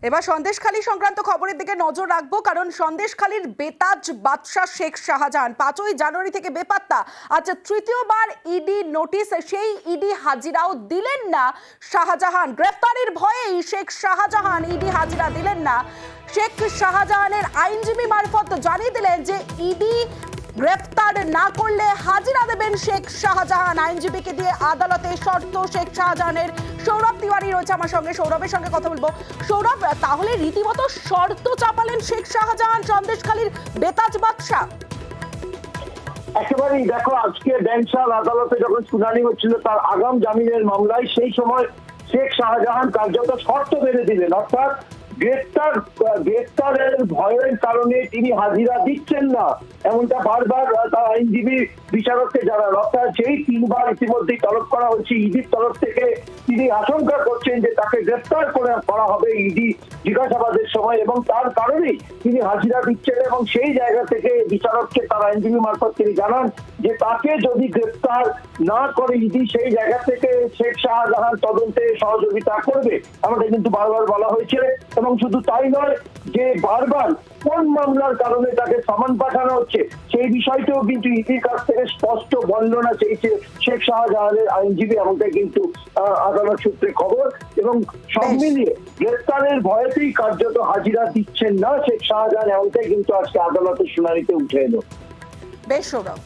এবার সন্দেশখালী সংক্রান্ত খবরের দিকে নজর রাখবো, কারণ সন্দেশখালীর বেতাজ বাদশা শেখ শাহজাহান 5ই জানুয়ারি থেকে বেপাত্তা। আচ্ছা, তৃতীয়বার ইডি নোটিশ, সেই ইডি হাজিরাও দিলেন না শাহজাহান। গ্রেফতারির ভয়েই শেখ শাহজাহান ইডি হাজিরা দিলেন না। শেখ শাহজাহানের আইনজীবী মারফত জানিয়ে দিলেন যে ইডি গ্রেফতার না করলে হাজিরা দেবেন শেখ শাহজাহান। আইনজীবীকে দিয়ে আদালতে শর্ত শেখ শাহজাহানের। সৌরভ তিওয়ারি রয়েছে আমার সঙ্গে, সৌরভের সঙ্গে কথা বলবো। সৌরভ, তাহলে রীতিমতো শর্ত চাপালেন শেখ শাহজাহান সন্দেশখালীর বেতাজ বাদশা? একেবারেই দেখো, আজকে বেঞ্চাল আদালতে যখন শুনানি হচ্ছিল তার আগাম জামিনের মামলায়, সেই সময় শেখ শাহজাহান কার্যত শর্ত বেঁধে দিলেন, অর্থাৎ গ্রেফতারের ভয়ের কারণে তিনি হাজিরা দিচ্ছেন না, এমনটা বারবার তার আইনজীবী বিচারককে জানান। অর্থাৎ যেই 3বার ইতিমধ্যেই তলব করা হচ্ছে ইডির তরফ থেকে, তিনি আশঙ্কা করছেন যে তাকে গ্রেফতার করা হবে ইডি জিজ্ঞাসাবাদের সময়, এবং তার কারণেই তিনি হাজিরা দিচ্ছেন। এবং সেই জায়গা থেকে বিচারককে তার আইনজীবী মারফত তিনি জানান যে তাকে যদি গ্রেফতার না করে ইডি, সেই জায়গা থেকে শেখ শাহজাহান তদন্তে সহযোগিতা করবে, এমনটা কিন্তু বারবার বলা হয়েছে। এবং শুধু তাই নয়, যে বারবার কোন মামলার কারণে তাকে সামান পাঠানো হচ্ছে সেই বিষয়টিও কিন্তু ইডির কাছ থেকে স্পষ্ট বর্ণনা চেয়েছে শেখ শাহজাহানের আইনজীবী, এমনটাই কিন্তু আদালত সূত্রে খবর। এবং সব মিলিয়ে গ্রেফতারের ভয়েতেই কার্যত হাজিরা দিচ্ছেন না শেখ শাহজাহান, এমনটাই কিন্তু আজকে আদালতের শুনানিতে উঠে এলো। বেশ সৌরভ।